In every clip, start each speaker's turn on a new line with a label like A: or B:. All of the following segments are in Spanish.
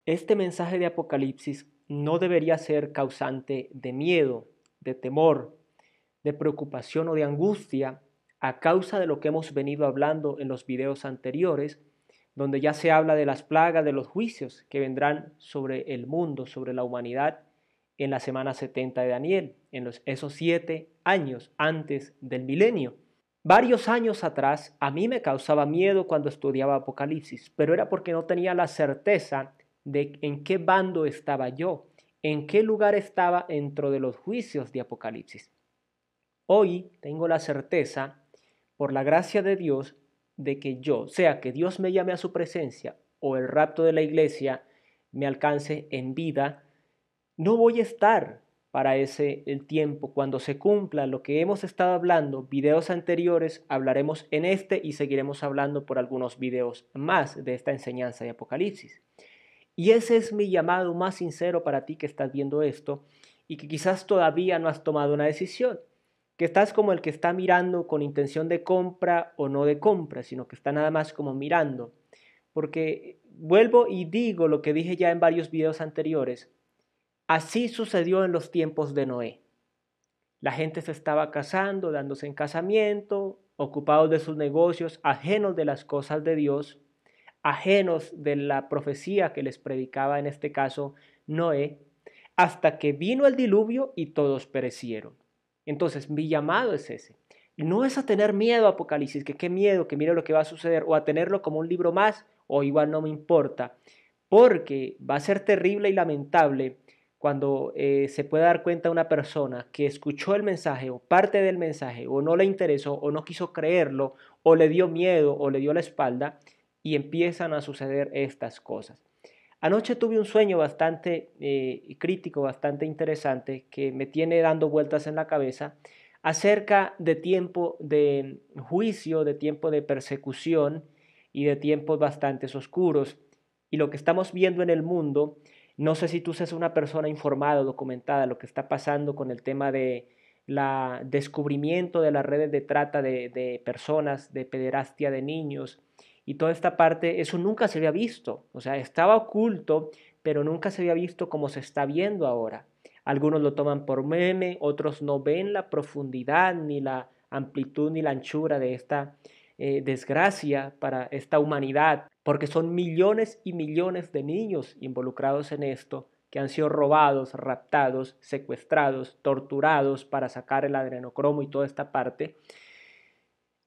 A: Este mensaje de Apocalipsis no debería ser causante de miedo, de temor, de preocupación o de angustia a causa de lo que hemos venido hablando en los videos anteriores, donde ya se habla de las plagas, de los juicios que vendrán sobre el mundo, sobre la humanidad en la semana 70 de Daniel, en esos 7 años antes del milenio. Varios años atrás a mí me causaba miedo cuando estudiaba Apocalipsis, pero era porque no tenía la certeza de en qué bando estaba yo, en qué lugar estaba dentro de los juicios de Apocalipsis. Hoy tengo la certeza, por la gracia de Dios, de que yo, sea que Dios me llame a su presencia o el rapto de la iglesia me alcance en vida, no voy a estar para el tiempo cuando se cumpla lo que hemos estado hablando. Videos anteriores hablaremos en este y seguiremos hablando por algunos videos más de esta enseñanza de Apocalipsis. Y ese es mi llamado más sincero para ti que estás viendo esto y que quizás todavía no has tomado una decisión, que estás como el que está mirando con intención de compra o no de compra, sino que está nada más como mirando. Porque vuelvo y digo lo que dije ya en varios videos anteriores. Así sucedió en los tiempos de Noé. La gente se estaba casando, dándose en casamiento, ocupados de sus negocios, ajenos de las cosas de Dios, ajenos de la profecía que les predicaba en este caso Noé, hasta que vino el diluvio y todos perecieron. Entonces, mi llamado es ese. No es a tener miedo a Apocalipsis, que qué miedo, que mire lo que va a suceder, o a tenerlo como un libro más, o igual no me importa, porque va a ser terrible y lamentable cuando se puede dar cuenta una persona que escuchó el mensaje o parte del mensaje o no le interesó o no quiso creerlo o le dio miedo o le dio la espalda y empiezan a suceder estas cosas. Anoche tuve un sueño bastante crítico, bastante interesante que me tiene dando vueltas en la cabeza acerca de tiempo de juicio, de tiempo de persecución y de tiempos bastante oscuros. Y lo que estamos viendo en el mundo, no sé si tú seas una persona informada o documentada, lo que está pasando con el tema de la descubrimiento de las redes de trata de personas, de pederastia de niños y toda esta parte, eso nunca se había visto, o sea, estaba oculto, pero nunca se había visto como se está viendo ahora. Algunos lo toman por meme, otros no ven la profundidad, ni la amplitud, ni la anchura de esta desgracia para esta humanidad, porque son millones y millones de niños involucrados en esto, que han sido robados, raptados, secuestrados, torturados para sacar el adrenocromo y toda esta parte.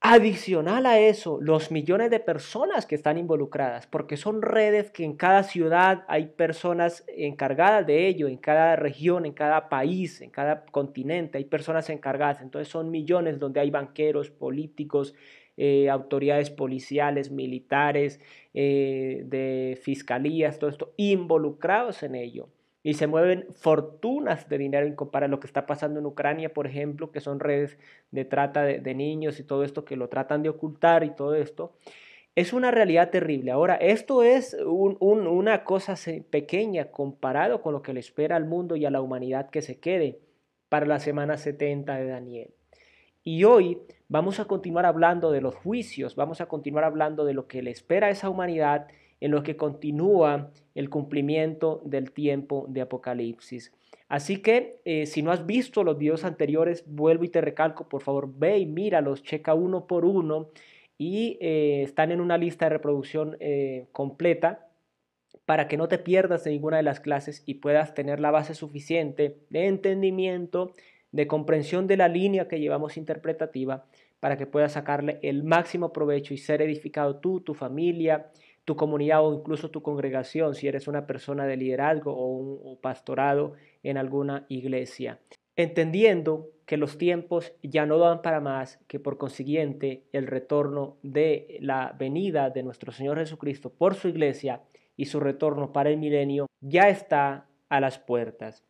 A: Adicional a eso, los millones de personas que están involucradas, porque son redes que en cada ciudad hay personas encargadas de ello, en cada región, en cada país, en cada continente hay personas encargadas, entonces son millones donde hay banqueros, políticos, autoridades policiales, militares, de fiscalías, todo esto, involucrados en ello. Y se mueven fortunas de dinero en comparación a lo que está pasando en Ucrania, por ejemplo, que son redes de trata de niños y todo esto, que lo tratan de ocultar y todo esto. Es una realidad terrible. Ahora, esto es una cosa pequeña comparado con lo que le espera al mundo y a la humanidad que se quede para la semana 70 de Daniel. Y hoy vamos a continuar hablando de los juicios, vamos a continuar hablando de lo que le espera a esa humanidad en lo que continúa el cumplimiento del tiempo de Apocalipsis. Así que si no has visto los videos anteriores, vuelvo y te recalco, por favor, ve y míralos, checa uno por uno y están en una lista de reproducción completa para que no te pierdas de ninguna de las clases y puedas tener la base suficiente de entendimiento, de comprensión de la línea que llevamos interpretativa para que puedas sacarle el máximo provecho y ser edificado tú, tu familia, tu comunidad o incluso tu congregación si eres una persona de liderazgo o un pastorado en alguna iglesia. Entendiendo que los tiempos ya no dan para más, que por consiguiente el retorno de la venida de nuestro Señor Jesucristo por su iglesia y su retorno para el milenio ya está a las puertas.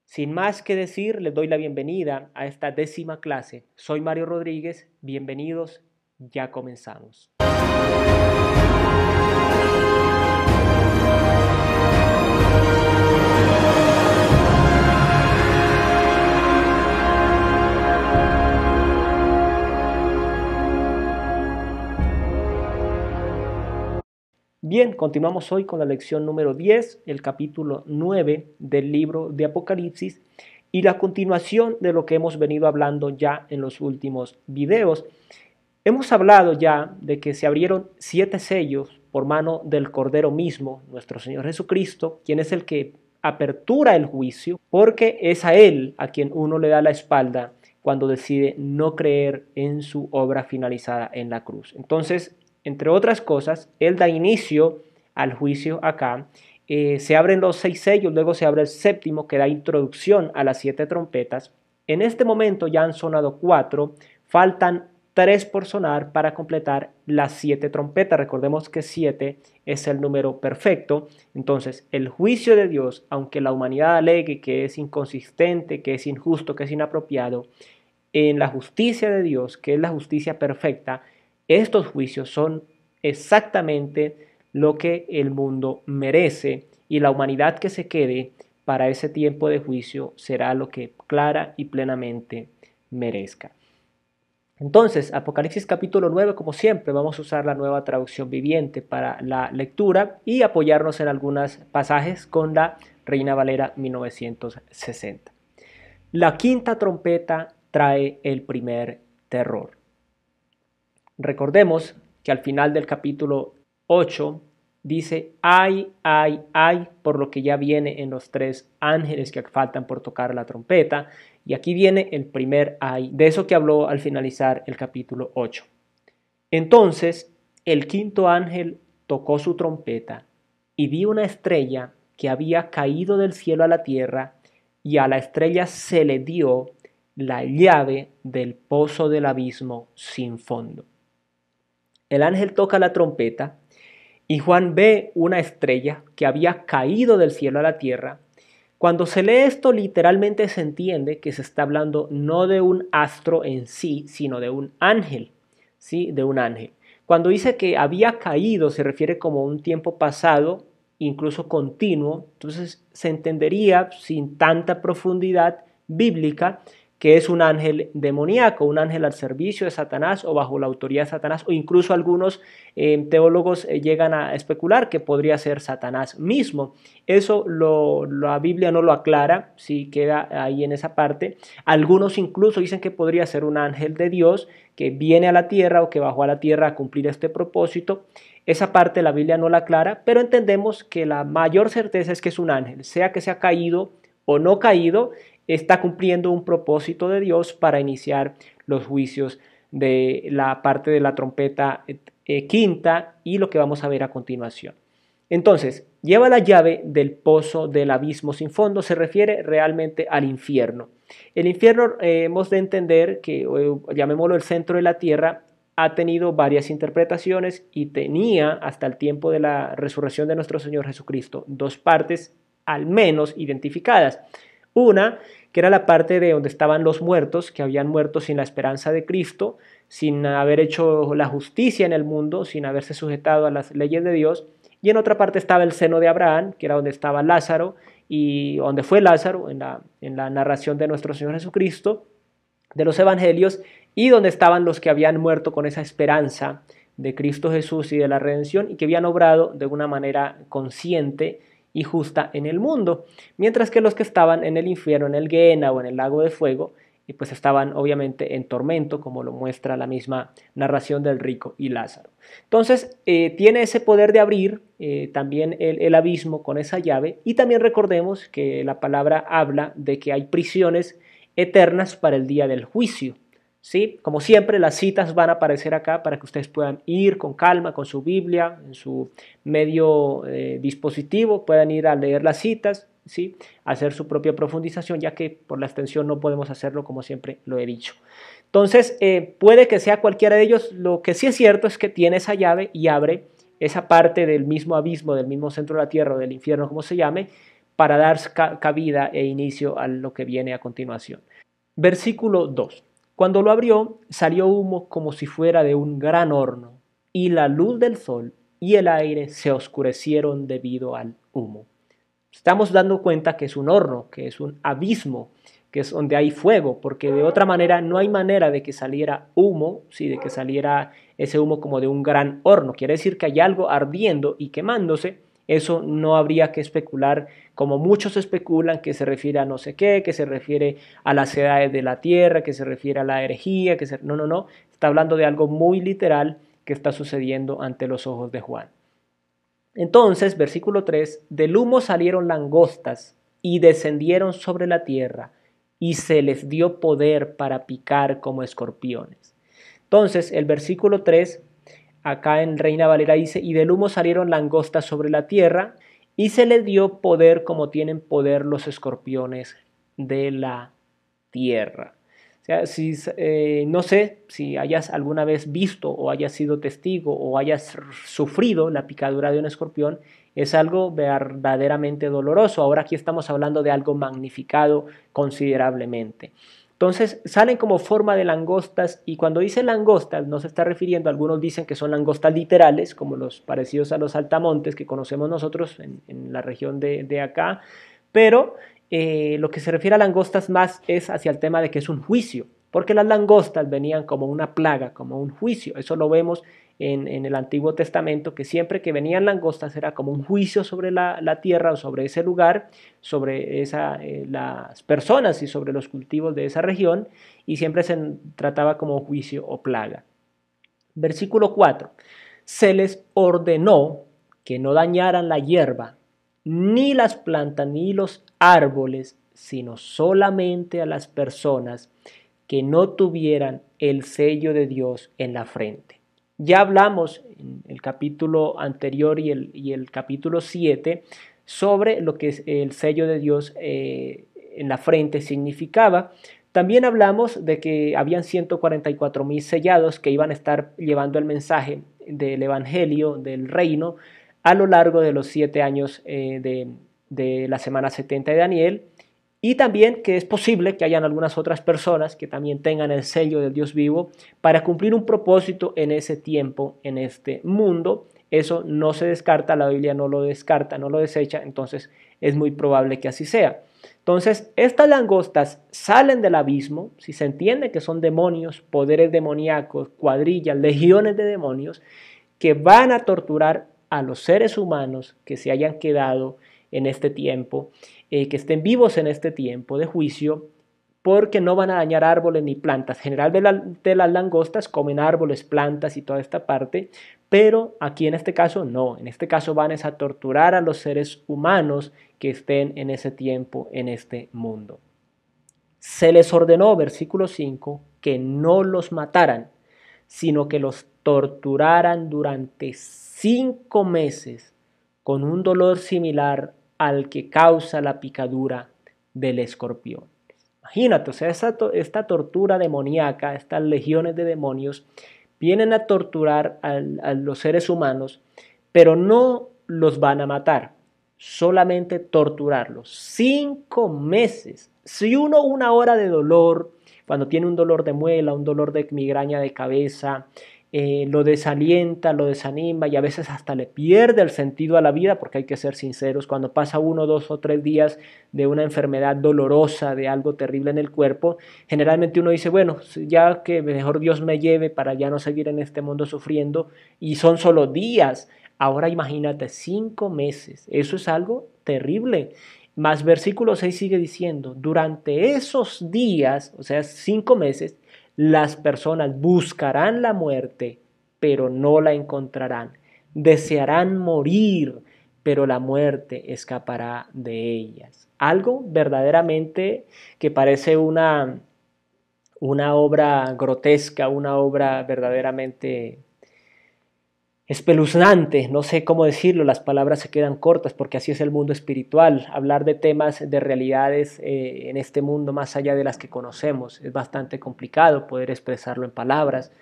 A: Sin más que decir, les doy la bienvenida a esta 10ª clase. Soy Mario Rodríguez, bienvenidos, ya comenzamos. Bien, continuamos hoy con la lección número 10, el capítulo 9 del libro de Apocalipsis y la continuación de lo que hemos venido hablando ya en los últimos videos. Hemos hablado ya de que se abrieron 7 sellos por mano del Cordero mismo, nuestro Señor Jesucristo, quien es el que apertura el juicio, porque es a Él a quien uno le da la espalda cuando decide no creer en su obra finalizada en la cruz. Entonces, entre otras cosas, Él da inicio al juicio acá. Se abren los 6 sellos, luego se abre el séptimo que da introducción a las 7 trompetas. En este momento ya han sonado 4, faltan 3 por sonar para completar las 7 trompetas. Recordemos que 7 es el número perfecto. Entonces, el juicio de Dios, aunque la humanidad alegue que es inconsistente, que es injusto, que es inapropiado, en la justicia de Dios, que es la justicia perfecta, estos juicios son exactamente lo que el mundo merece y la humanidad que se quede para ese tiempo de juicio será lo que clara y plenamente merezca. Entonces, Apocalipsis capítulo 9, como siempre, vamos a usar la nueva traducción viviente para la lectura y apoyarnos en algunos pasajes con la Reina Valera 1960. La quinta trompeta trae el primer terror. Recordemos que al final del capítulo 8 dice, ay, por lo que ya viene en los 3 ángeles que faltan por tocar la trompeta. Y aquí viene el primer ay, de eso que habló al finalizar el capítulo 8. Entonces, el quinto ángel tocó su trompeta y vi una estrella que había caído del cielo a la tierra, y a la estrella se le dio la llave del pozo del abismo sin fondo. El ángel toca la trompeta y Juan ve una estrella que había caído del cielo a la tierra. Cuando se lee esto, literalmente se entiende que se está hablando no de un astro en sí, sino de un ángel, ¿sí? De un ángel. Cuando dice que había caído, se refiere como un tiempo pasado, incluso continuo. Entonces se entendería sin tanta profundidad bíblica que es un ángel demoníaco, un ángel al servicio de Satanás o bajo la autoridad de Satanás, o incluso algunos teólogos llegan a especular que podría ser Satanás mismo. Eso la Biblia no lo aclara, sí queda ahí en esa parte. Algunos incluso dicen que podría ser un ángel de Dios que viene a la tierra o que bajó a la tierra a cumplir este propósito. Esa parte la Biblia no la aclara, pero entendemos que la mayor certeza es que es un ángel, sea que se ha caído o no caído, está cumpliendo un propósito de Dios para iniciar los juicios de la parte de la trompeta quinta y lo que vamos a ver a continuación. Entonces, lleva la llave del pozo del abismo sin fondo, se refiere realmente al infierno. El infierno hemos de entender que, llamémoslo el centro de la tierra, ha tenido varias interpretaciones y tenía hasta el tiempo de la resurrección de nuestro Señor Jesucristo 2 partes al menos identificadas. Una, que era la parte de donde estaban los muertos, que habían muerto sin la esperanza de Cristo, sin haber hecho la justicia en el mundo, sin haberse sujetado a las leyes de Dios. Y en otra parte estaba el seno de Abraham, que era donde estaba Lázaro, y donde fue Lázaro en la narración de nuestro Señor Jesucristo, de los evangelios, y donde estaban los que habían muerto con esa esperanza de Cristo Jesús y de la redención, y que habían obrado de una manera consciente y justa en el mundo, mientras que los que estaban en el infierno, en el Gehenna o en el lago de fuego, pues estaban obviamente en tormento, como lo muestra la misma narración del rico y Lázaro. Entonces, tiene ese poder de abrir también el abismo con esa llave, y también recordemos que la palabra habla de que hay prisiones eternas para el día del juicio. ¿Sí? Como siempre, las citas van a aparecer acá para que ustedes puedan ir con calma con su Biblia, en su medio dispositivo, puedan ir a leer las citas, ¿sí? Hacer su propia profundización, ya que por la extensión no podemos hacerlo como siempre lo he dicho. Entonces, puede que sea cualquiera de ellos. Lo que sí es cierto es que tiene esa llave y abre esa parte del mismo abismo, del mismo centro de la tierra o del infierno, como se llame, para dar cabida e inicio a lo que viene a continuación. Versículo 2. Cuando lo abrió, salió humo como si fuera de un gran horno, y la luz del sol y el aire se oscurecieron debido al humo. Estamos dando cuenta que es un horno, que es un abismo, que es donde hay fuego, porque de otra manera no hay manera de que saliera humo, ¿sí? De que saliera ese humo como de un gran horno. Quiere decir que hay algo ardiendo y quemándose. Eso no habría que especular, como muchos especulan, que se refiere a no sé qué, que se refiere a las edades de la tierra, que se refiere a la herejía, no, no, no. Está hablando de algo muy literal que está sucediendo ante los ojos de Juan. Entonces, versículo 3, del humo salieron langostas y descendieron sobre la tierra y se les dio poder para picar como escorpiones. Entonces, el versículo 3, acá en Reina Valera dice, y del humo salieron langostas sobre la tierra y se les dio poder como tienen poder los escorpiones de la tierra. O sea, no sé si hayas alguna vez visto o hayas sido testigo o hayas sufrido la picadura de un escorpión, es algo verdaderamente doloroso. Ahora aquí estamos hablando de algo magnificado considerablemente. Entonces salen como forma de langostas y cuando dice langostas no se está refiriendo, algunos dicen que son langostas literales, como los parecidos a los saltamontes que conocemos nosotros en la región de acá, pero lo que se refiere a langostas más es hacia el tema de que es un juicio, porque las langostas venían como una plaga, como un juicio. Eso lo vemos en el Antiguo Testamento, que siempre que venían langostas era como un juicio sobre la tierra o sobre ese lugar, sobre las personas y sobre los cultivos de esa región, y siempre se trataba como juicio o plaga. Versículo 4. Se les ordenó que no dañaran la hierba, ni las plantas, ni los árboles, sino solamente a las personas que no tuvieran el sello de Dios en la frente. Ya hablamos en el capítulo anterior y el capítulo 7 sobre lo que el sello de Dios en la frente significaba. También hablamos de que habían 144,000 sellados que iban a estar llevando el mensaje del Evangelio, del reino, a lo largo de los 7 años de la semana 70 de Daniel, y también que es posible que hayan algunas otras personas que también tengan el sello del Dios vivo para cumplir un propósito en ese tiempo, en este mundo. Eso no se descarta, la Biblia no lo descarta, no lo desecha, entonces es muy probable que así sea. Entonces, estas langostas salen del abismo, si se entiende que son demonios, poderes demoníacos, cuadrillas, legiones de demonios, que van a torturar a los seres humanos que se hayan quedado en este tiempo, que estén vivos en este tiempo de juicio, porque no van a dañar árboles ni plantas. Generalmente las langostas comen árboles, plantas y toda esta parte, pero aquí en este caso no. En este caso van a torturar a los seres humanos que estén en ese tiempo, en este mundo. Se les ordenó, versículo 5, que no los mataran, sino que los torturaran durante 5 meses con un dolor similar al que causa la picadura del escorpión. Imagínate, o sea, esta tortura demoníaca, estas legiones de demonios, vienen a torturar a los seres humanos, pero no los van a matar, solamente torturarlos. 5 meses. Si uno una hora de dolor, cuando tiene un dolor de muela, un dolor de migraña de cabeza, lo desalienta, lo desanima y a veces hasta le pierde el sentido a la vida, porque hay que ser sinceros, cuando pasa 1, 2 o 3 días de una enfermedad dolorosa, de algo terrible en el cuerpo, generalmente uno dice, bueno, ya que mejor Dios me lleve para ya no seguir en este mundo sufriendo, y son solo días. Ahora imagínate, 5 meses, eso es algo terrible. Más versículo 6 sigue diciendo, durante esos días, o sea, 5 meses, las personas buscarán la muerte, pero no la encontrarán. Desearán morir, pero la muerte escapará de ellas. Algo verdaderamente que parece una obra grotesca, una obra verdaderamente espeluznante, no sé cómo decirlo, las palabras se quedan cortas porque así es el mundo espiritual. Hablar de temas, de realidades en este mundo más allá de las que conocemos es bastante complicado poder expresarlo en palabras.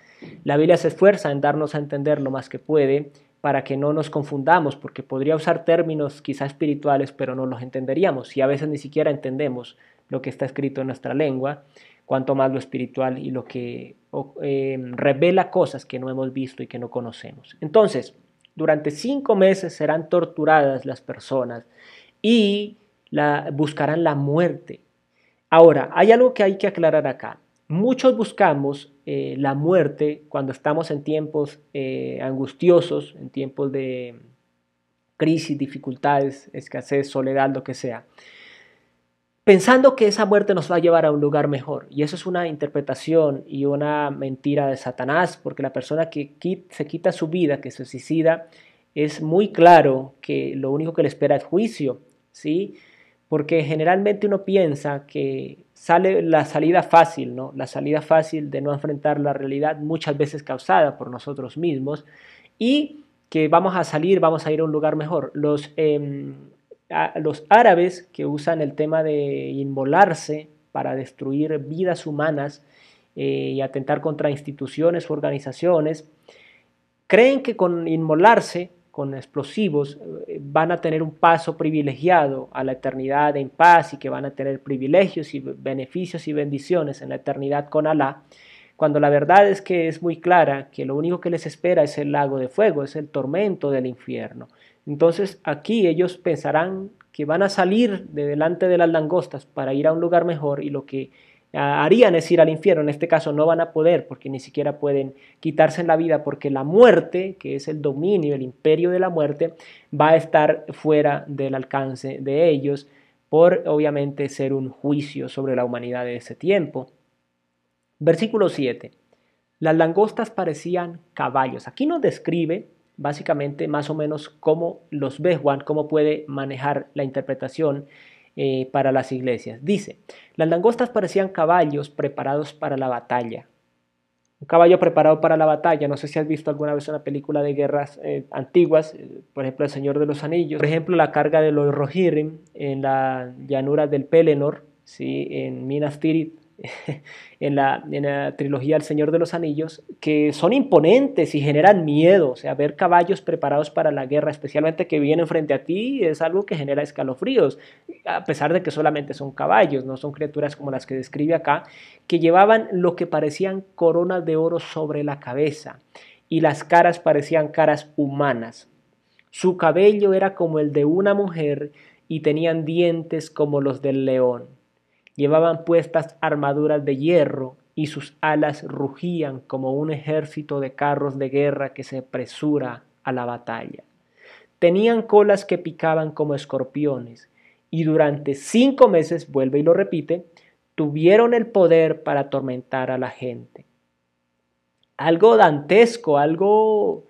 A: La Biblia se esfuerza en darnos a entender lo más que puede para que no nos confundamos, porque podría usar términos quizá espirituales, pero no los entenderíamos y a veces ni siquiera entendemos lo que está escrito en nuestra lengua, cuanto más lo espiritual y lo que revela cosas que no hemos visto y que no conocemos. Entonces, durante 5 meses serán torturadas las personas y buscarán la muerte. Ahora, hay algo que hay que aclarar acá. Muchos buscamos la muerte cuando estamos en tiempos angustiosos, en tiempos de crisis, dificultades, escasez, soledad, lo que sea, pensando que esa muerte nos va a llevar a un lugar mejor. Y eso es una interpretación y una mentira de Satanás, porque la persona que se quita su vida, que se suicida, es muy claro que lo único que le espera es juicio, ¿sí? Porque generalmente uno piensa que sale la salida fácil, ¿no? La salida fácil de no enfrentar la realidad, muchas veces causada por nosotros mismos, y que vamos a salir, vamos a ir a un lugar mejor. Los árabes que usan el tema de inmolarse para destruir vidas humanas y atentar contra instituciones u organizaciones, creen que con inmolarse, con explosivos, van a tener un paso privilegiado a la eternidad en paz y que van a tener privilegios y beneficios y bendiciones en la eternidad con Alá, cuando la verdad es que es muy clara que lo único que les espera es el lago de fuego, es el tormento del infierno. Entonces aquí ellos pensarán que van a salir de delante de las langostas para ir a un lugar mejor y lo que harían es ir al infierno. En este caso no van a poder porque ni siquiera pueden quitarse la vida porque la muerte, que es el dominio, el imperio de la muerte, va a estar fuera del alcance de ellos por obviamente ser un juicio sobre la humanidad de ese tiempo. Versículo 7. Las langostas parecían caballos. Aquí nos describe básicamente más o menos cómo los ve Juan, cómo puede manejar la interpretación para las iglesias. Dice, las langostas parecían caballos preparados para la batalla. Un caballo preparado para la batalla. No sé si has visto alguna vez una película de guerras antiguas, por ejemplo, El Señor de los Anillos. Por ejemplo, la carga de los Rohirrim en la llanura del Pelennor, ¿sí? En Minas Tirith, en la trilogía El Señor de los Anillos, que son imponentes y generan miedo. O sea, ver caballos preparados para la guerra, especialmente que vienen frente a ti, es algo que genera escalofríos, a pesar de que solamente son caballos, no son criaturas como las que describe acá, que llevaban lo que parecían coronas de oro sobre la cabeza y las caras parecían caras humanas. Su cabello era como el de una mujer y tenían dientes como los del león. Llevaban puestas armaduras de hierro y sus alas rugían como un ejército de carros de guerra que se apresura a la batalla. Tenían colas que picaban como escorpiones y durante 5 meses, vuelve y lo repite, tuvieron el poder para atormentar a la gente. Algo dantesco, algo,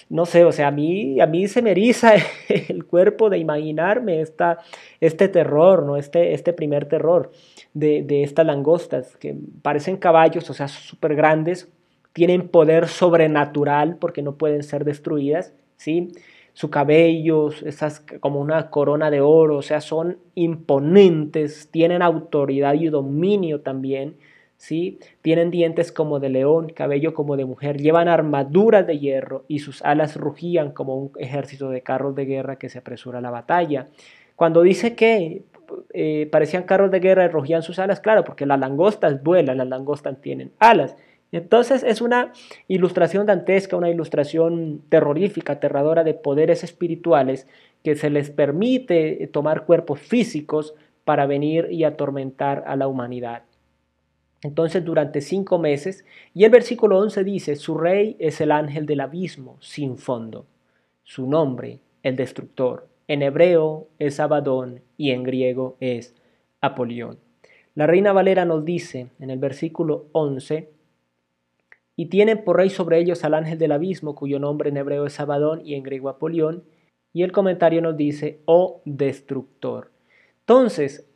A: no sé, o sea, a mí se me eriza el cuerpo de imaginarme este terror, ¿no? Este primer terror de estas langostas, que parecen caballos, o sea, súper grandes, tienen poder sobrenatural porque no pueden ser destruidas, ¿sí? Su cabello, esas como una corona de oro, o sea, son imponentes, tienen autoridad y dominio también, ¿sí? Tienen dientes como de león, cabello como de mujer, llevan armaduras de hierro y sus alas rugían como un ejército de carros de guerra que se apresura a la batalla. Cuando dice que parecían carros de guerra y rugían sus alas, claro, porque las langostas vuelan, las langostas tienen alas. Entonces es una ilustración dantesca, una ilustración terrorífica, aterradora de poderes espirituales que se les permite tomar cuerpos físicos para venir y atormentar a la humanidad. Entonces durante 5 meses, y el versículo 11 dice, su rey es el ángel del abismo sin fondo, su nombre el destructor, en hebreo es Abadón y en griego es Apolión. La Reina Valera nos dice en el versículo 11, y tienen por rey sobre ellos al ángel del abismo, cuyo nombre en hebreo es Abadón y en griego Apolión, y el comentario nos dice, oh destructor. Entonces,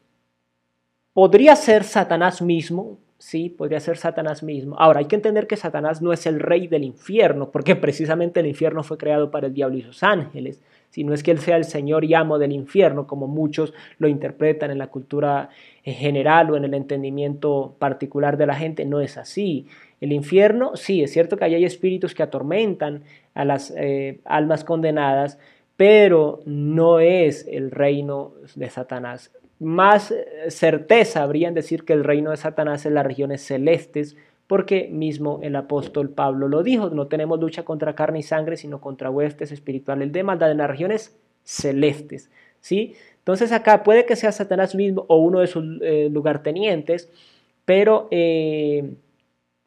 A: podría ser Satanás mismo, sí, podría ser Satanás mismo. Ahora, hay que entender que Satanás no es el rey del infierno, porque precisamente el infierno fue creado para el diablo y sus ángeles, si no es que él sea el señor y amo del infierno, como muchos lo interpretan en la cultura general o en el entendimiento particular de la gente, no es así. El infierno, sí, es cierto que ahí hay espíritus que atormentan a las almas condenadas, pero no es el reino de Satanás. Más certeza habría en decir que el reino de Satanás es las regiones celestes, porque mismo el apóstol Pablo lo dijo, no tenemos lucha contra carne y sangre, sino contra huestes espirituales de maldad en las regiones celestes, ¿sí? Entonces acá puede que sea Satanás mismo o uno de sus lugartenientes, pero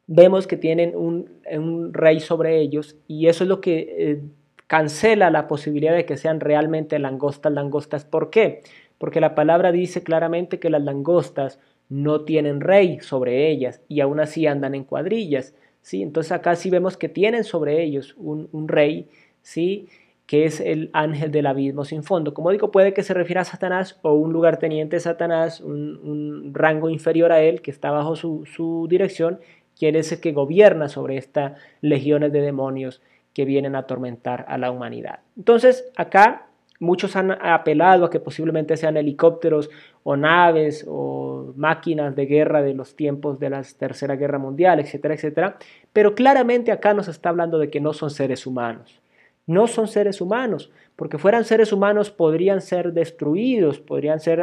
A: vemos que tienen un rey sobre ellos y eso es lo que cancela la posibilidad de que sean realmente langostas. ¿Por qué? Porque la palabra dice claramente que las langostas no tienen rey sobre ellas y aún así andan en cuadrillas, ¿sí? Entonces acá sí vemos que tienen sobre ellos un rey, ¿sí? Que es el ángel del abismo sin fondo. Como digo, puede que se refiera a Satanás o un lugarteniente de Satanás, un rango inferior a él que está bajo su dirección, quien es el que gobierna sobre estas legiones de demonios que vienen a atormentar a la humanidad. Entonces, acá muchos han apelado a que posiblemente sean helicópteros o naves o máquinas de guerra de los tiempos de la Tercera Guerra Mundial, etcétera, etcétera, pero claramente acá nos está hablando de que no son seres humanos. No son seres humanos, porque fueran seres humanos podrían ser destruidos, podrían ser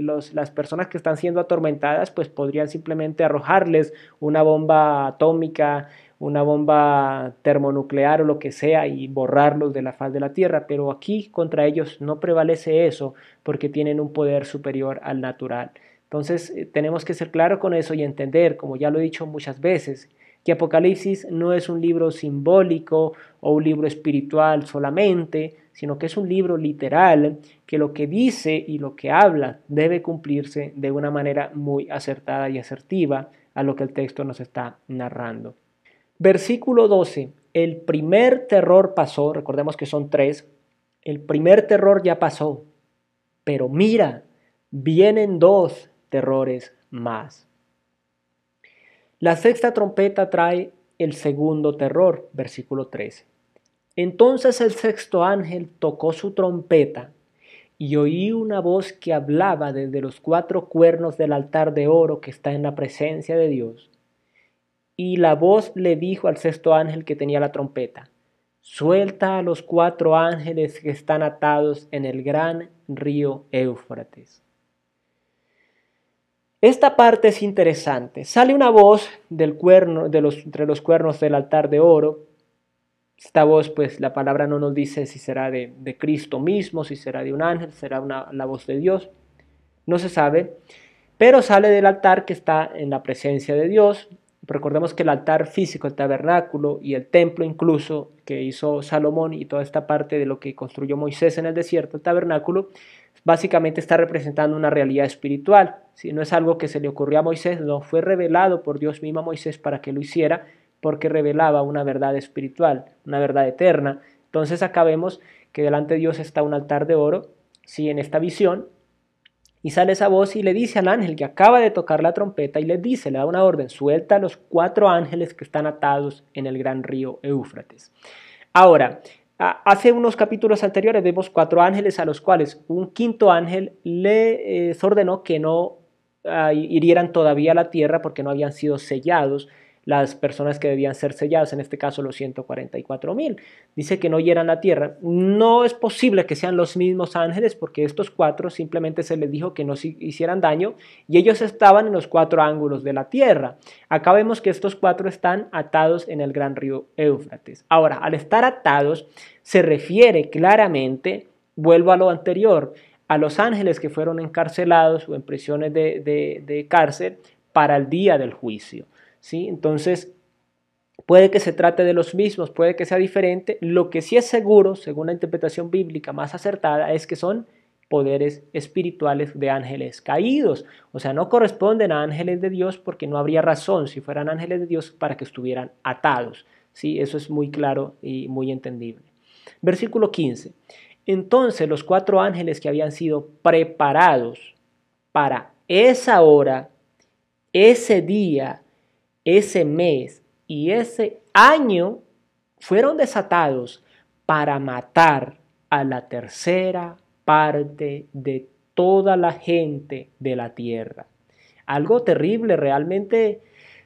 A: las personas que están siendo atormentadas, pues podrían simplemente arrojarles una bomba atómica, una bomba termonuclear o lo que sea y borrarlos de la faz de la tierra, pero aquí contra ellos no prevalece eso porque tienen un poder superior al natural. Entonces tenemos que ser claros con eso y entender, como ya lo he dicho muchas veces, que Apocalipsis no es un libro simbólico o un libro espiritual solamente, sino que es un libro literal, que lo que dice y lo que habla debe cumplirse de una manera muy acertada y asertiva a lo que el texto nos está narrando. Versículo 12. El primer terror pasó, recordemos que son tres, el primer terror ya pasó, pero mira, vienen dos terrores más. La sexta trompeta trae el segundo terror, versículo 13. Entonces el sexto ángel tocó su trompeta y oí una voz que hablaba desde los cuatro cuernos del altar de oro que está en la presencia de Dios. Y la voz le dijo al sexto ángel que tenía la trompeta, suelta a los cuatro ángeles que están atados en el gran río Éufrates. Esta parte es interesante. Sale una voz del cuerno, entre los cuernos del altar de oro. Esta voz, pues la palabra no nos dice si será de Cristo mismo, si será de un ángel, será la voz de Dios. No se sabe, pero sale del altar que está en la presencia de Dios. Recordemos que el altar físico, el tabernáculo y el templo incluso que hizo Salomón y toda esta parte de lo que construyó Moisés en el desierto, el tabernáculo, básicamente está representando una realidad espiritual. ¿Sí? No es algo que se le ocurrió a Moisés, no, fue revelado por Dios mismo a Moisés para que lo hiciera, porque revelaba una verdad espiritual, una verdad eterna. Entonces acá vemos que delante de Dios está un altar de oro, ¿sí? En esta visión, y sale esa voz y le dice al ángel que acaba de tocar la trompeta y le dice, le da una orden, suelta a los cuatro ángeles que están atados en el gran río Éufrates. Ahora, hace unos capítulos anteriores vemos cuatro ángeles a los cuales un quinto ángel les ordenó que no hirieran todavía la tierra porque no habían sido sellados las personas que debían ser selladas, en este caso los 144,000. Dice que no hieran la tierra. No es posible que sean los mismos ángeles porque estos cuatro simplemente se les dijo que no hicieran daño y ellos estaban en los cuatro ángulos de la tierra. Acá vemos que estos cuatro están atados en el gran río Éufrates. Ahora, al estar atados se refiere claramente, vuelvo a lo anterior, a los ángeles que fueron encarcelados o en prisiones de cárcel para el día del juicio. ¿Sí? Entonces, puede que se trate de los mismos, puede que sea diferente. Lo que sí es seguro, según la interpretación bíblica más acertada, es que son poderes espirituales de ángeles caídos. O sea, no corresponden a ángeles de Dios porque no habría razón si fueran ángeles de Dios para que estuvieran atados. ¿Sí? Eso es muy claro y muy entendible. Versículo 15. Entonces los cuatro ángeles que habían sido preparados para esa hora, ese día, ese mes y ese año fueron desatados para matar a la tercera parte de toda la gente de la tierra. Algo terrible, realmente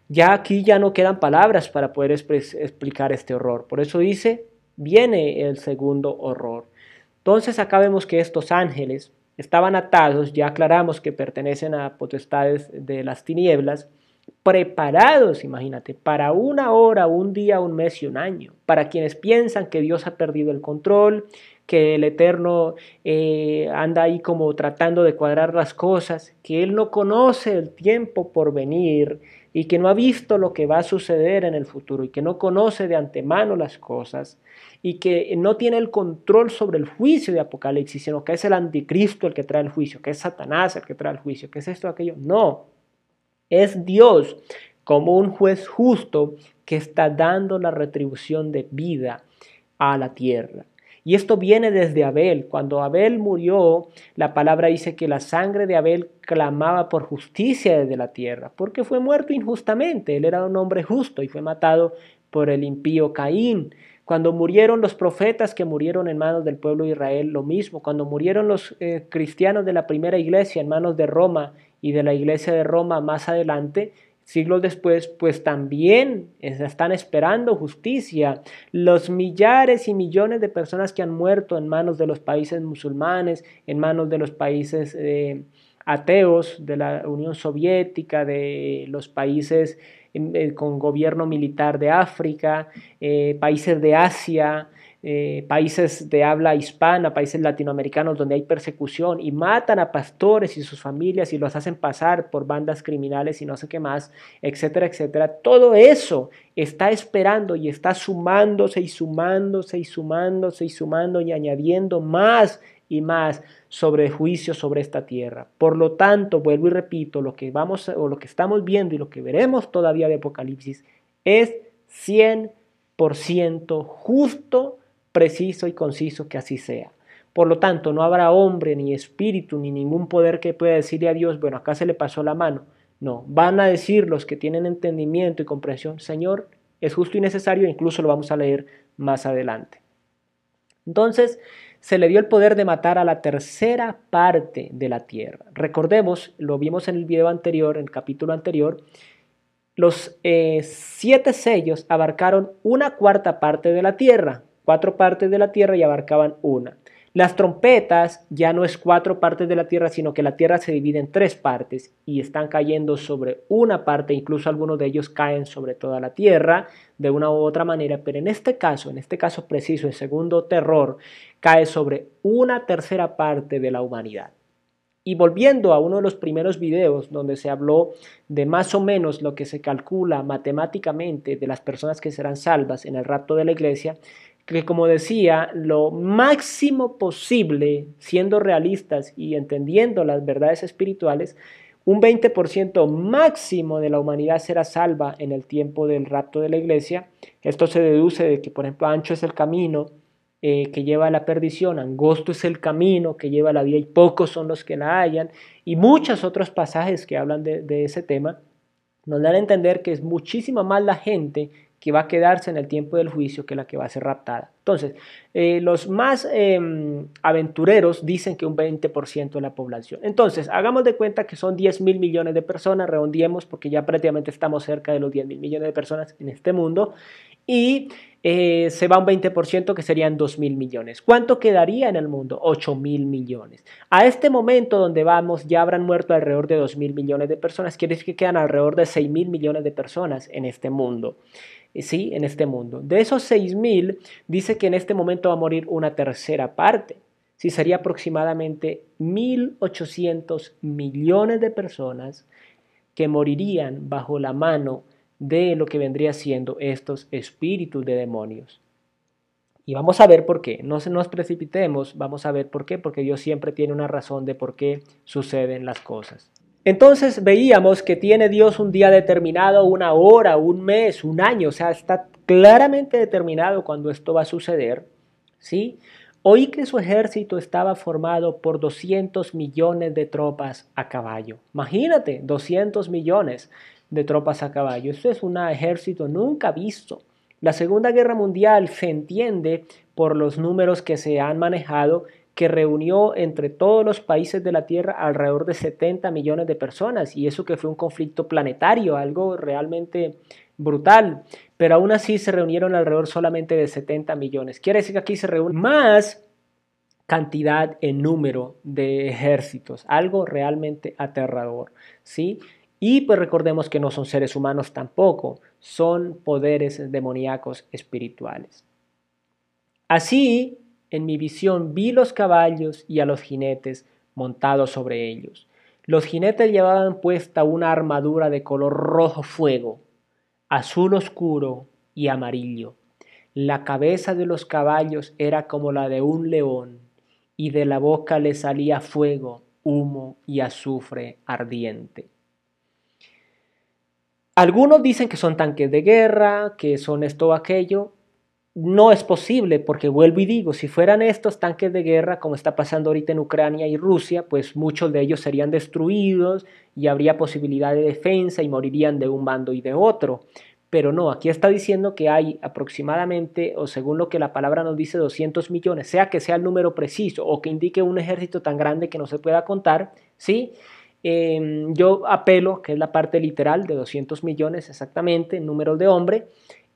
A: ya aquí ya no quedan palabras para poder explicar este horror. Por eso dice, viene el segundo horror. Entonces acá vemos que estos ángeles estaban atados, ya aclaramos que pertenecen a potestades de las tinieblas, preparados, imagínate, para una hora, un día, un mes y un año, para quienes piensan que Dios ha perdido el control, que el Eterno anda ahí como tratando de cuadrar las cosas, que Él no conoce el tiempo por venir y que no ha visto lo que va a suceder en el futuro y que no conoce de antemano las cosas y que no tiene el control sobre el juicio de Apocalipsis, sino que es el anticristo el que trae el juicio, que es Satanás el que trae el juicio, que es esto, aquello. No, es Dios como un juez justo que está dando la retribución de vida a la tierra. Y esto viene desde Abel. Cuando Abel murió, la palabra dice que la sangre de Abel clamaba por justicia desde la tierra, porque fue muerto injustamente. Él era un hombre justo y fue matado por el impío Caín. Cuando murieron los profetas que murieron en manos del pueblo de Israel, lo mismo. Cuando murieron los cristianos de la primera iglesia en manos de Roma y de la iglesia de Roma más adelante, siglos después, pues también están esperando justicia. Los millares y millones de personas que han muerto en manos de los países musulmanes, en manos de los países ateos, de la Unión Soviética, de los países con gobierno militar de África, países de Asia, países de habla hispana, países latinoamericanos donde hay persecución y matan a pastores y sus familias y los hacen pasar por bandas criminales y no sé qué más, etcétera, etcétera. Todo eso está esperando y está sumándose y sumándose y sumándose y sumando y añadiendo más y más sobre el juicio sobre esta tierra. Por lo tanto, vuelvo y repito, lo que estamos viendo y lo que veremos todavía de Apocalipsis es 100% justo, preciso y conciso, que así sea. Por lo tanto, no habrá hombre, ni espíritu, ni ningún poder que pueda decirle a Dios, bueno, acá se le pasó la mano. No, van a decir los que tienen entendimiento y comprensión, Señor, es justo y necesario, e incluso lo vamos a leer más adelante. Entonces, se le dio el poder de matar a la tercera parte de la tierra. Recordemos, lo vimos en el video anterior, en el capítulo anterior, los 7 sellos abarcaron una cuarta parte de la tierra, 4 partes de la tierra y abarcaban una. Las trompetas ya no es 4 partes de la tierra, sino que la tierra se divide en 3 partes y están cayendo sobre una parte, incluso algunos de ellos caen sobre toda la tierra de una u otra manera, pero en este caso preciso, el segundo terror, cae sobre una tercera parte de la humanidad. Y volviendo a uno de los primeros videos donde se habló de más o menos lo que se calcula matemáticamente de las personas que serán salvas en el rapto de la iglesia, que como decía, lo máximo posible, siendo realistas y entendiendo las verdades espirituales, un 20% máximo de la humanidad será salva en el tiempo del rapto de la iglesia. Esto se deduce de que, por ejemplo, ancho es el camino que lleva a la perdición, angosto es el camino que lleva a la vida y pocos son los que la hallan, y muchos otros pasajes que hablan de ese tema nos dan a entender que es muchísima más la gente que va a quedarse en el tiempo del juicio que la que va a ser raptada. Entonces, los más aventureros dicen que un 20% de la población. Entonces, hagamos de cuenta que son 10.000 millones de personas, redondeemos porque ya prácticamente estamos cerca de los 10.000 millones de personas en este mundo, y se va un 20% que serían 2.000 millones. ¿Cuánto quedaría en el mundo? 8.000 millones. A este momento donde vamos ya habrán muerto alrededor de 2.000 millones de personas, quiere decir que quedan alrededor de 6.000 millones de personas en este mundo. Sí, en este mundo. De esos 6.000, dice que en este momento va a morir una tercera parte. Sí, sería aproximadamente 1.800 millones de personas que morirían bajo la mano de lo que vendría siendo estos espíritus de demonios. Y vamos a ver por qué. No nos precipitemos, vamos a ver por qué, porque Dios siempre tiene una razón de por qué suceden las cosas. Entonces veíamos que tiene Dios un día determinado, una hora, un mes, un año, o sea, está claramente determinado cuando esto va a suceder, ¿sí? Oí que su ejército estaba formado por 200 millones de tropas a caballo. Imagínate, 200 millones de tropas a caballo. Esto es un ejército nunca visto. La Segunda Guerra Mundial se entiende por los números que se han manejado, que reunió entre todos los países de la Tierra alrededor de 70 millones de personas, y eso que fue un conflicto planetario, algo realmente brutal, pero aún así se reunieron alrededor solamente de 70 millones. Quiere decir que aquí se reúne más cantidad en número de ejércitos, algo realmente aterrador, ¿sí? Y pues recordemos que no son seres humanos tampoco, son poderes demoníacos espirituales. Así En mi visión vi los caballos y a los jinetes montados sobre ellos. Los jinetes llevaban puesta una armadura de color rojo fuego, azul oscuro y amarillo. La cabeza de los caballos era como la de un león, y de la boca le salía fuego, humo y azufre ardiente. Algunos dicen que son tanques de guerra, que son esto o aquello. No es posible, porque vuelvo y digo, si fueran estos tanques de guerra, como está pasando ahorita en Ucrania y Rusia, pues muchos de ellos serían destruidos y habría posibilidad de defensa y morirían de un bando y de otro. Pero no, aquí está diciendo que hay aproximadamente, o según lo que la palabra nos dice, 200 millones, sea que sea el número preciso o que indique un ejército tan grande que no se pueda contar, ¿sí? Yo apelo, que es la parte literal de 200 millones exactamente, números de hombre,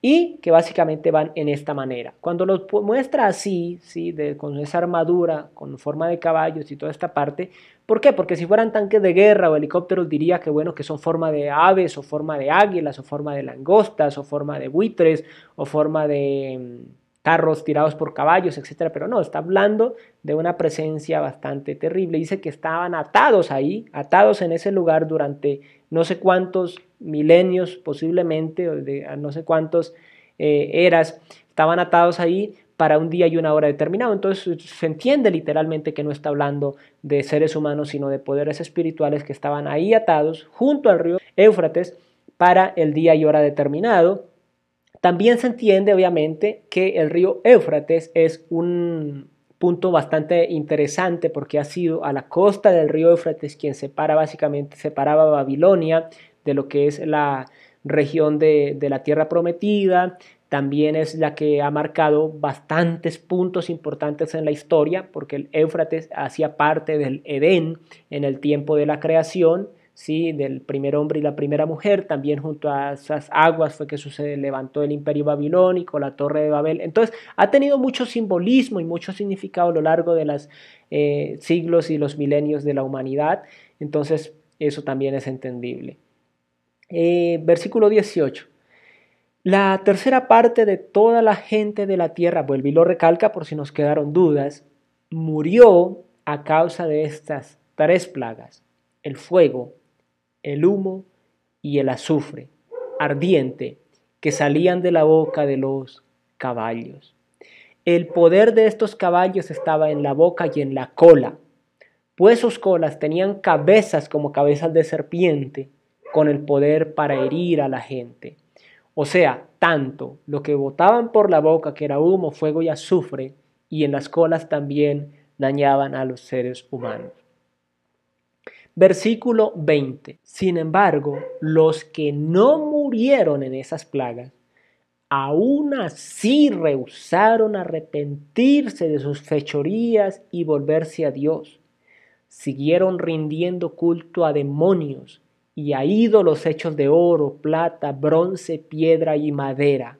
A: y que básicamente van en esta manera. Cuando los muestra así, ¿sí? Con esa armadura, con forma de caballos y toda esta parte, ¿por qué? Porque si fueran tanques de guerra o helicópteros diría que bueno, que son forma de aves o forma de águilas o forma de langostas o forma de buitres o forma de carros tirados por caballos, etcétera, pero no, está hablando de una presencia bastante terrible. Dice que estaban atados ahí, atados en ese lugar durante no sé cuántos milenios posiblemente, o de no sé cuántos eras, estaban atados ahí para un día y una hora determinado. Entonces se entiende literalmente que no está hablando de seres humanos, sino de poderes espirituales que estaban ahí atados junto al río Éufrates para el día y hora determinado. También se entiende, obviamente, que el río Éufrates es un punto bastante interesante porque ha sido a la costa del río Éufrates quien separaba Babilonia de lo que es la región de la tierra prometida. También es la que ha marcado bastantes puntos importantes en la historia porque el Éufrates hacía parte del Edén en el tiempo de la creación. ¿Sí? Del primer hombre y la primera mujer, también junto a esas aguas fue que se levantó el imperio babilónico, la torre de Babel. Entonces ha tenido mucho simbolismo y mucho significado a lo largo de los siglos y los milenios de la humanidad, entonces eso también es entendible. Versículo 18. La tercera parte de toda la gente de la tierra, vuelve y lo recalca por si nos quedaron dudas, murió a causa de estas tres plagas: el fuego, el humo y el azufre ardiente que salían de la boca de los caballos. El poder de estos caballos estaba en la boca y en la cola, pues sus colas tenían cabezas como cabezas de serpiente, con el poder para herir a la gente. O sea, tanto lo que botaban por la boca, que era humo, fuego y azufre, y en las colas también dañaban a los seres humanos. Versículo 20. Sin embargo, los que no murieron en esas plagas, aún así rehusaron arrepentirse de sus fechorías y volverse a Dios. Siguieron rindiendo culto a demonios y a ídolos hechos de oro, plata, bronce, piedra y madera,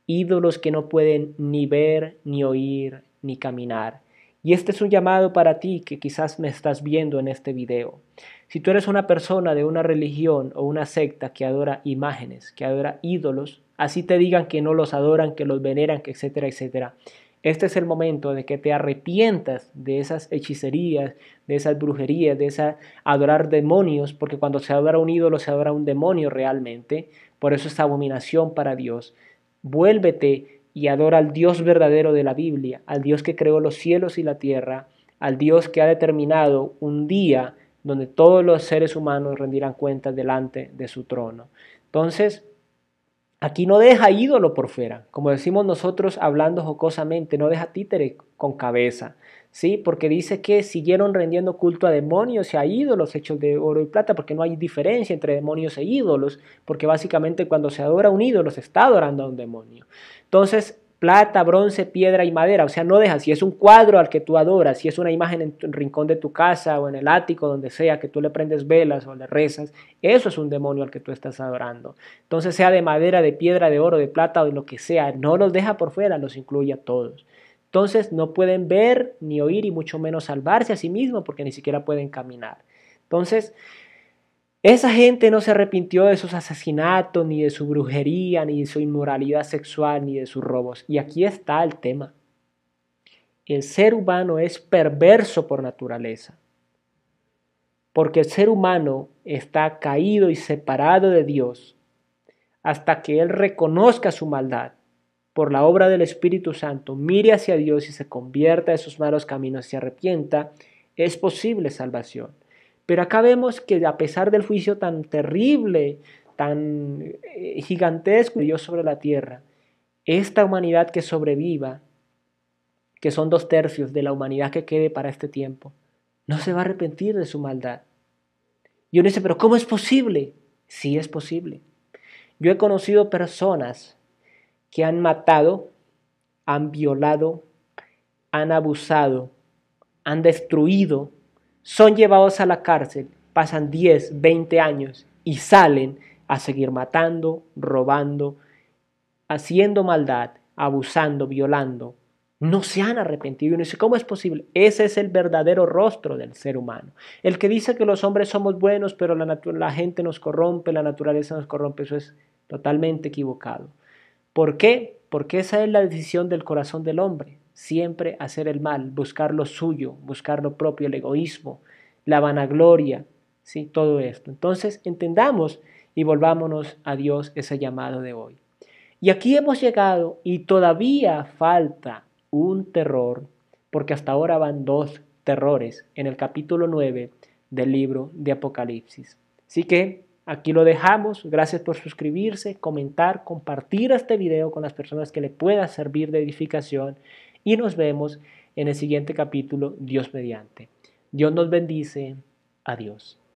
A: ídolos que no pueden ni ver, ni oír, ni caminar. Y este es un llamado para ti que quizás me estás viendo en este video. Si tú eres una persona de una religión o una secta que adora imágenes, que adora ídolos, así te digan que no los adoran, que los veneran, que etcétera, etcétera. Este es el momento de que te arrepientas de esas hechicerías, de esas brujerías, de esa adorar demonios, porque cuando se adora un ídolo se adora un demonio realmente. Por eso es abominación para Dios. Vuélvete y adora al Dios verdadero de la Biblia, al Dios que creó los cielos y la tierra, al Dios que ha determinado un día donde todos los seres humanos rendirán cuentas delante de su trono. Entonces, aquí no deja ídolo por fuera, como decimos nosotros hablando jocosamente, no deja títere con cabeza, ¿sí? Porque dice que siguieron rendiendo culto a demonios y a ídolos hechos de oro y plata, porque no hay diferencia entre demonios e ídolos, porque básicamente cuando se adora un ídolo se está adorando a un demonio. Entonces, plata, bronce, piedra y madera, o sea, no deja, si es un cuadro al que tú adoras, si es una imagen en el rincón de tu casa o en el ático, donde sea, que tú le prendes velas o le rezas, eso es un demonio al que tú estás adorando. Entonces, sea de madera, de piedra, de oro, de plata o de lo que sea, no los deja por fuera, los incluye a todos. Entonces, no pueden ver ni oír y mucho menos salvarse a sí mismos porque ni siquiera pueden caminar. Entonces, esa gente no se arrepintió de sus asesinatos, ni de su brujería, ni de su inmoralidad sexual, ni de sus robos. Y aquí está el tema. El ser humano es perverso por naturaleza, porque el ser humano está caído y separado de Dios hasta que Él reconozca su maldad por la obra del Espíritu Santo, mire hacia Dios y se convierta de sus malos caminos y se arrepienta, es posible salvación. Pero acá vemos que a pesar del juicio tan terrible, tan gigantesco de Dios sobre la tierra, esta humanidad que sobreviva, que son 2/3 de la humanidad que quede para este tiempo, no se va a arrepentir de su maldad. Y uno dice, pero ¿cómo es posible? Sí es posible. Yo he conocido personas que han matado, han violado, han abusado, han destruido, son llevados a la cárcel, pasan 10, 20 años y salen a seguir matando, robando, haciendo maldad, abusando, violando. No se han arrepentido. Y uno dice, ¿cómo es posible? Ese es el verdadero rostro del ser humano. El que dice que los hombres somos buenos, pero la gente nos corrompe, la naturaleza nos corrompe, eso es totalmente equivocado. ¿Por qué? Porque esa es la decisión del corazón del hombre. Siempre hacer el mal, buscar lo suyo, buscar lo propio, el egoísmo, la vanagloria, ¿sí? Todo esto. Entonces entendamos y volvámonos a Dios ese llamado de hoy. Y aquí hemos llegado y todavía falta un terror, porque hasta ahora van 2 terrores en el capítulo 9 del libro de Apocalipsis. Así que aquí lo dejamos. Gracias por suscribirse, comentar, compartir este video con las personas que le pueda servir de edificación y nos vemos en el siguiente capítulo, Dios mediante. Dios nos bendice. Adiós.